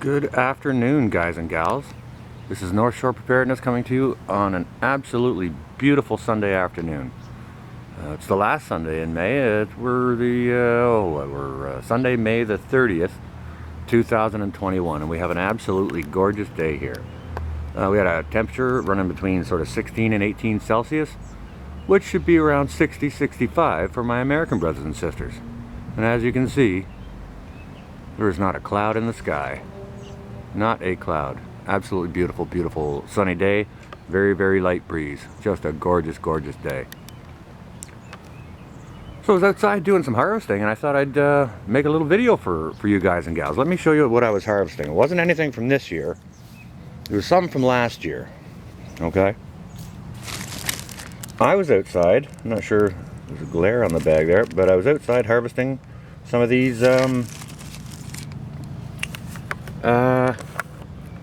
Good afternoon, guys and gals. This is North Shore Preparedness coming to you on an absolutely beautiful Sunday afternoon. It's the last Sunday in May. We're Sunday, May the 30th, 2021, and we have an absolutely gorgeous day here. We had a temperature running between sort of 16 and 18 Celsius, which should be around 60, 65 for my American brothers and sisters. And as you can see, there is not a cloud in the sky. Not a cloud. Absolutely beautiful, beautiful sunny day. Very, very light breeze. Just a gorgeous, gorgeous day. So I was outside doing some harvesting, and I thought I'd make a little video for you guys and gals. Let me show you what I was harvesting. It wasn't anything from this year. It was some from last year. Okay? I was outside. I'm not sure, there's a glare on the bag there, but I was outside harvesting some of these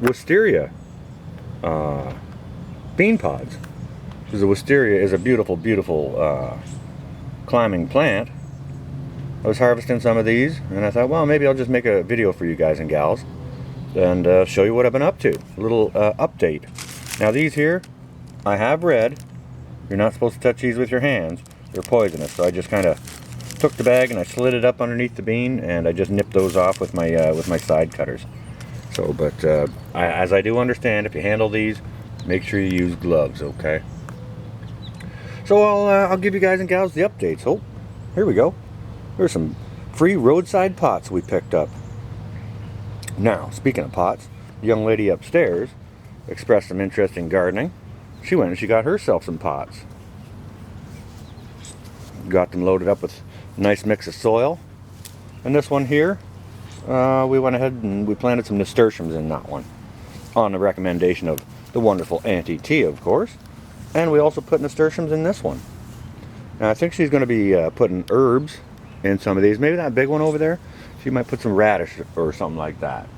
wisteria bean pods. Because the wisteria is a beautiful, beautiful climbing plant. I was harvesting some of these, and I thought, well, maybe I'll just make a video for you guys and gals and show you what I've been up to. A little update. Now these here, I have read, you're not supposed to touch these with your hands. They're poisonous. So I just kind of took the bag and I slid it up underneath the bean, and I just nipped those off with my side cutters. So, but as I do understand, if you handle these, make sure you use gloves, okay? So I'll give you guys and gals the updates. Oh, here we go. There's some free roadside pots we picked up. Now, speaking of pots, the young lady upstairs expressed some interest in gardening. She went and she got herself some pots. Got them loaded up with a nice mix of soil. And this one here, we went ahead and we planted some nasturtiums in that one, on the recommendation of the wonderful Auntie T, of course. And we also put nasturtiums in this one. Now I think she's going to be putting herbs in some of these. Maybe that big one over there, she might put some radish or something like that.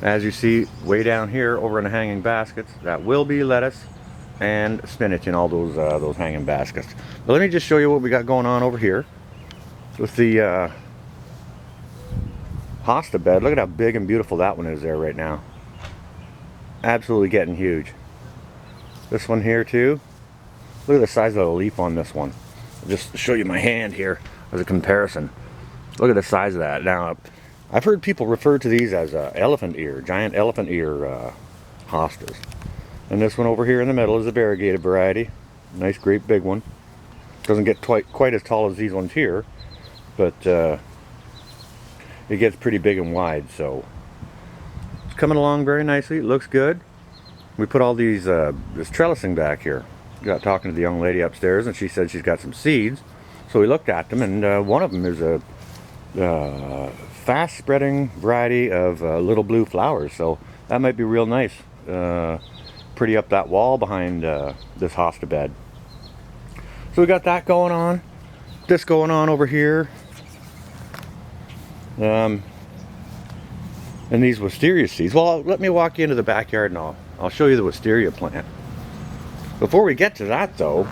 As you see way down here over in the hanging baskets, that will be lettuce and spinach in all those hanging baskets. But let me just show you what we got going on over here with the hosta bed. Look at how big and beautiful that one is there right now. Absolutely getting huge. This one here too. Look at the size of the leaf on this one. I'll just show you my hand here as a comparison. Look at the size of that. Now, I've heard people refer to these as elephant ear, giant elephant ear hostas. And this one over here in the middle is a variegated variety. Nice, great big one. Doesn't get quite as tall as these ones here, but it gets pretty big and wide, so it's coming along very nicely. It looks good. We put all these this trellising back here. Got talking to the young lady upstairs, and she said she's got some seeds. So we looked at them, and one of them is a fast-spreading variety of little blue flowers. So that might be real nice. Pretty up that wall behind this hosta bed. So we got that going on. This going on over here. And these wisteria seeds. Well, let me walk you into the backyard and I'll show you the wisteria plant. Before we get to that though,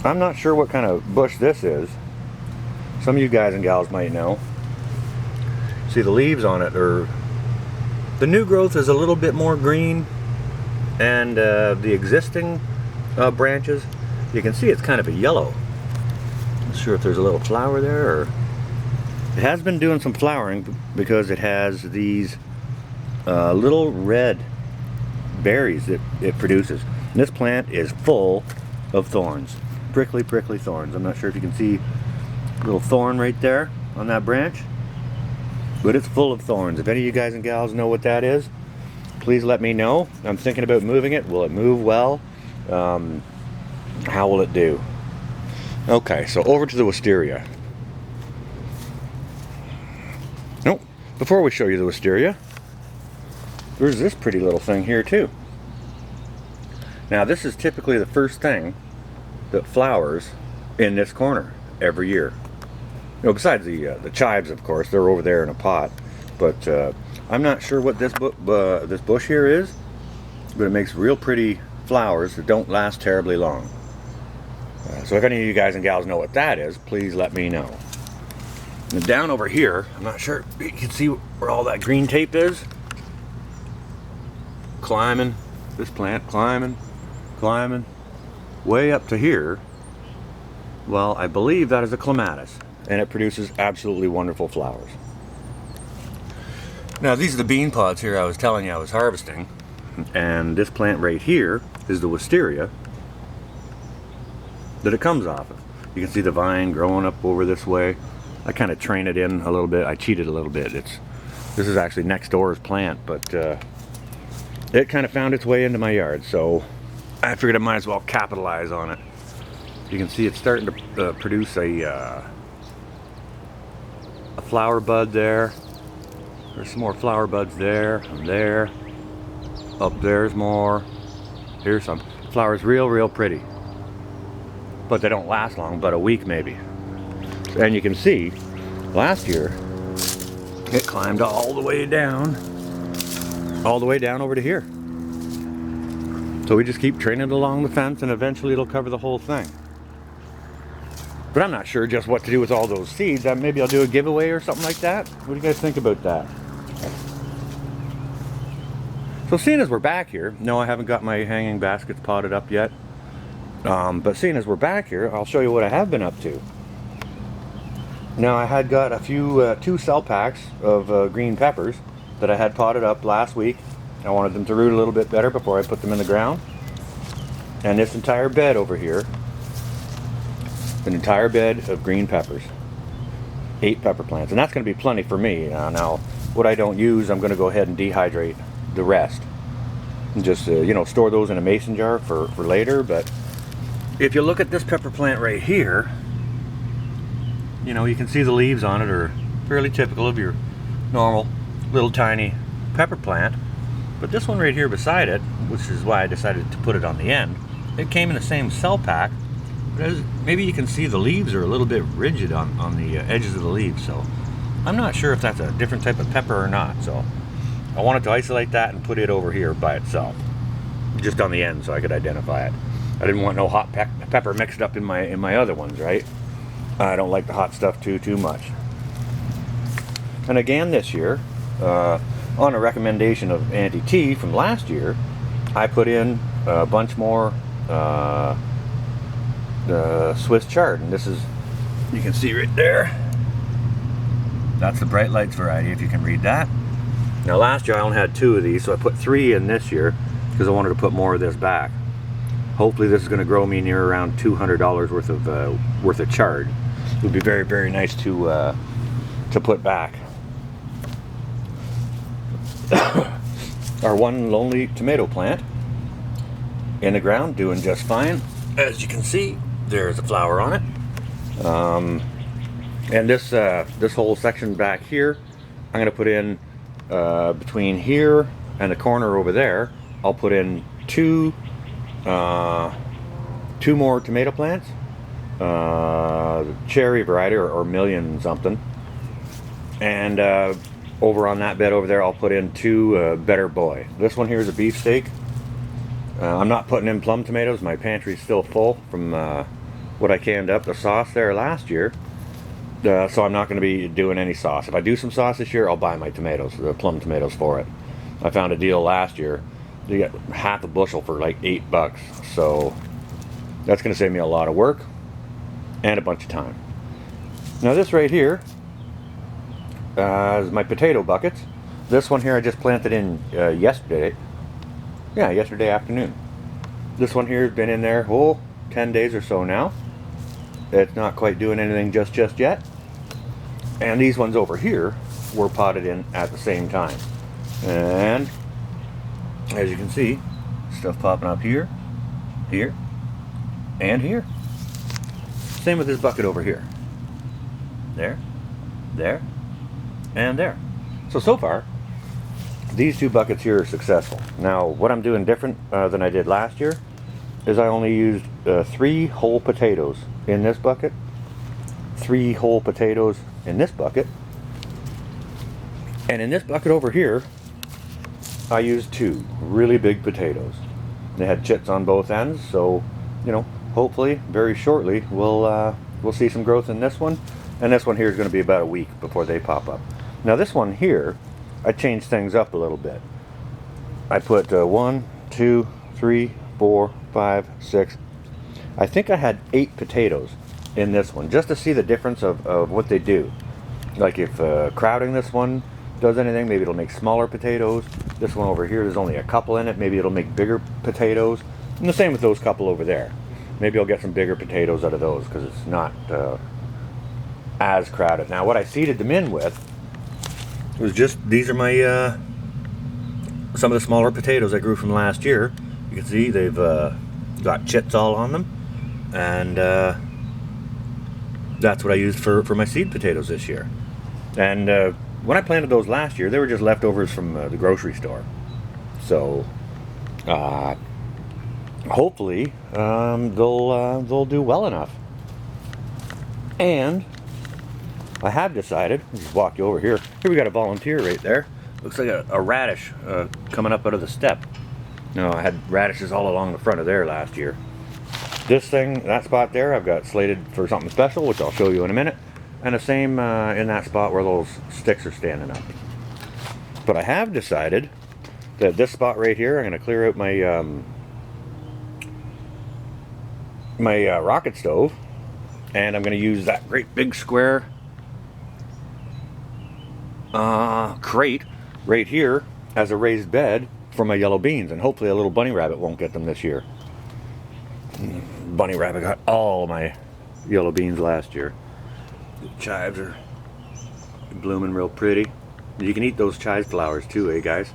I'm not sure what kind of bush this is. Some of you guys and gals might know. See, the leaves on it are, the new growth is a little bit more green, and the existing branches, you can see it's kind of a yellow. Not sure if there's a little flower there, or it has been doing some flowering because it has these little red berries that it produces. And this plant is full of thorns. Prickly, prickly thorns. I'm not sure if you can see a little thorn right there on that branch, but it's full of thorns. If any of you guys and gals know what that is, please let me know. I'm thinking about moving it. Will it move well? How will it do? Okay, so over to the wisteria. Nope. Before we show you the wisteria, there's this pretty little thing here too. Now this is typically the first thing that flowers in this corner every year. You know, besides the chives, of course, they're over there in a pot. But I'm not sure what this bush here is, but it makes real pretty flowers that don't last terribly long. So if any of you guys and gals know what that is, please let me know. And down over here, I'm not sure you can see where all that green tape is. Climbing, this plant climbing, climbing, way up to here. Well, I believe that is a clematis, and it produces absolutely wonderful flowers. Now these are the bean pods here I was telling you I was harvesting, and this plant right here is the wisteria that it comes off of. You can see the vine growing up over this way. I kind of train it in a little bit. I cheated a little bit. This is actually next door's plant, but it kind of found its way into my yard, so I figured I might as well capitalize on it. You can see it's starting to produce a flower bud there. There's some more flower buds there and there. Up there's more. Here's some flowers, real pretty. But they don't last long, but a week maybe. And you can see, last year, it climbed all the way down over to here. So we just keep training it along the fence, and eventually it'll cover the whole thing. But I'm not sure just what to do with all those seeds. Maybe I'll do a giveaway or something like that. What do you guys think about that? So seeing as we're back here, no, I haven't got my hanging baskets potted up yet. But seeing as we're back here, I'll show you what I have been up to. Now I had got a few, 2 cell packs of green peppers that I had potted up last week. I wanted them to root a little bit better before I put them in the ground. And this entire bed over here, an entire bed of green peppers. 8 pepper plants, and that's going to be plenty for me. Now, what I don't use, I'm going to go ahead and dehydrate the rest. And just, you know, store those in a mason jar for later. But if you look at this pepper plant right here, you know, you can see the leaves on it are fairly typical of your normal little tiny pepper plant. But this one right here beside it, which is why I decided to put it on the end, it came in the same cell pack. But maybe you can see the leaves are a little bit rigid on the edges of the leaves. So I'm not sure if that's a different type of pepper or not. So I wanted to isolate that and put it over here by itself, just on the end, so I could identify it. I didn't want no hot pepper mixed up in my other ones, right? I don't like the hot stuff too much. And again this year, on a recommendation of Auntie T from last year, I put in a bunch more the Swiss chard, and this is, you can see right there, that's the Bright Lights variety, if you can read that. Now last year I only had 2 of these, so I put 3 in this year because I wanted to put more of this back. Hopefully this is going to grow me near around $200 worth of chard. It would be very nice to put back. Our one lonely tomato plant in the ground, doing just fine. As you can see, there's a flower on it. And this whole section back here, I'm going to put in between here and the corner over there. I'll put in 2 more tomato plants, cherry variety or million something, and over on that bed over there I'll put in 2 Better Boy. This one here is a beefsteak. I'm not putting in plum tomatoes. My pantry's still full from what I canned up the sauce there last year, so I'm not going to be doing any sauce. If I do some sauce this year, I'll buy my tomatoes, the plum tomatoes, for it. I found a deal last year. You get half a bushel for like $8, so that's going to save me a lot of work and a bunch of time. Now this right here is my potato buckets. This one here I just planted in yesterday. Yeah, yesterday afternoon. This one here has been in there 10 days or so now. It's not quite doing anything just yet. And these ones over here were potted in at the same time. And as you can see, stuff popping up here, here, and here. Same with this bucket over here. There, there, and there. So far, these 2 buckets here are successful. Now, what I'm doing different than I did last year is I only used 3 whole potatoes in this bucket, 3 whole potatoes in this bucket, and in this bucket over here, I used 2 really big potatoes. They had chits on both ends, so, you know, hopefully, very shortly, we'll see some growth in this one. And this one here is going to be about a week before they pop up. Now this one here, I changed things up a little bit. I put 1, 2, 3, 4, 5, 6. I think I had 8 potatoes in this one, just to see the difference of what they do. Like if crowding this one does anything, maybe it'll make smaller potatoes. This one over here, there's only a couple in it, maybe it'll make bigger potatoes. And the same with those couple over there. Maybe I'll get some bigger potatoes out of those because it's not as crowded. Now what I seeded them in with was just, these are my some of the smaller potatoes I grew from last year. You can see they've got chits all on them, and that's what I used for my seed potatoes this year. And when I planted those last year, they were just leftovers from the grocery store. So hopefully they'll do well enough. And I have decided, I'll just walk you over here. Here we got a volunteer right there. Looks like a radish coming up out of the step. No, I had radishes all along the front of there last year. This thing, that spot there, I've got slated for something special, which I'll show you in a minute. And the same in that spot where those sticks are standing up. But I have decided that this spot right here, I'm going to clear out my my rocket stove, and I'm going to use that great big square crate right here as a raised bed for my yellow beans, and hopefully a little bunny rabbit won't get them this year. Bunny rabbit got all my yellow beans last year. The chives are blooming real pretty. You can eat those chive flowers too, guys?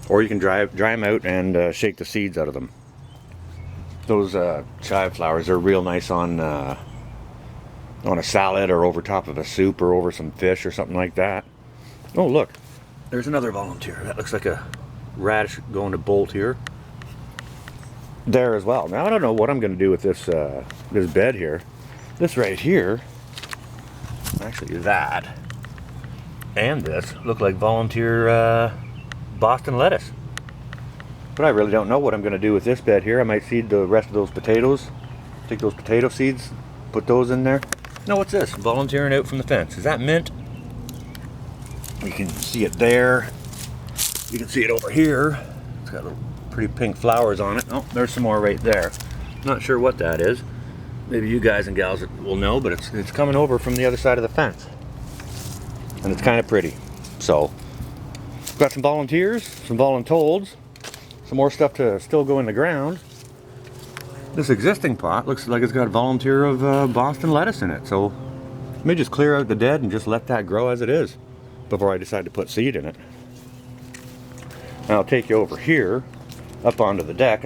Or you can dry them out and shake the seeds out of them. Those chive flowers are real nice on a salad or over top of a soup or over some fish or something like that. Oh look, there's another volunteer. That looks like a radish going to bolt here. There as well. Now I don't know what I'm going to do with this this bed here. This right here, actually that and this look like volunteer Boston lettuce. But I really don't know what I'm going to do with this bed here. I might seed the rest of those potatoes. Take those potato seeds, put those in there. No, what's this? Volunteering out from the fence. Is that mint? You can see it there. You can see it over here. It's got little pretty pink flowers on it. Oh, there's some more right there. Not sure what that is. Maybe you guys and gals will know, but it's coming over from the other side of the fence. And it's kind of pretty. So, got some volunteers, some voluntold, some more stuff to still go in the ground. This existing pot looks like it's got a volunteer of Boston lettuce in it. So, let me just clear out the dead and just let that grow as it is before I decide to put seed in it. Now I'll take you over here, up onto the deck.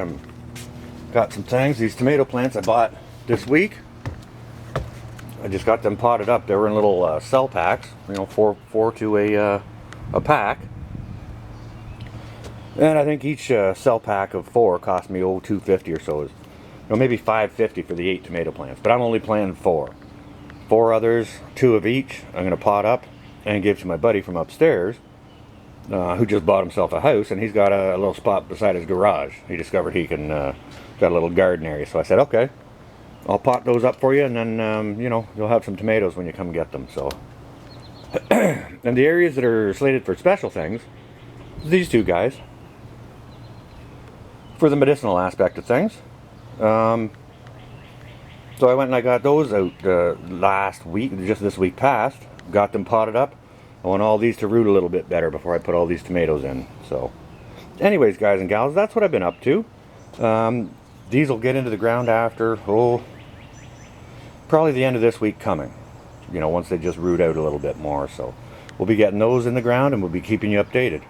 Got some things. These tomato plants I bought this week. I just got them potted up. They were in little cell packs, you know, four to a pack. And I think each cell pack of 4 cost me $2.50 or so. Maybe $5.50 for the 8 tomato plants. But I'm only planting 4. 4 others, 2 of each, I'm going to pot up and give to my buddy from upstairs, who just bought himself a house, and he's got a little spot beside his garage. He discovered he can got a little garden area. So I said, okay, I'll pot those up for you, and then you know, you'll have some tomatoes when you come get them. So, and the areas that are slated for special things, these 2 guys, for the medicinal aspect of things. So I went and I got those out last week, just this week past. Got them potted up. I want all these to root a little bit better before I put all these tomatoes in. So, anyways, guys and gals, that's what I've been up to. These will get into the ground after, probably the end of this week coming. You know, once they just root out a little bit more. So, we'll be getting those in the ground and we'll be keeping you updated.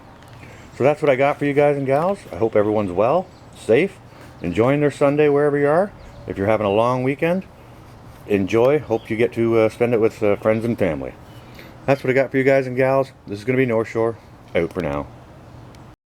So that's what I got for you guys and gals. I hope everyone's well, safe, enjoying their Sunday wherever you are. If you're having a long weekend, enjoy. Hope you get to spend it with friends and family. That's what I got for you guys and gals. This is going to be North Shore, out for now.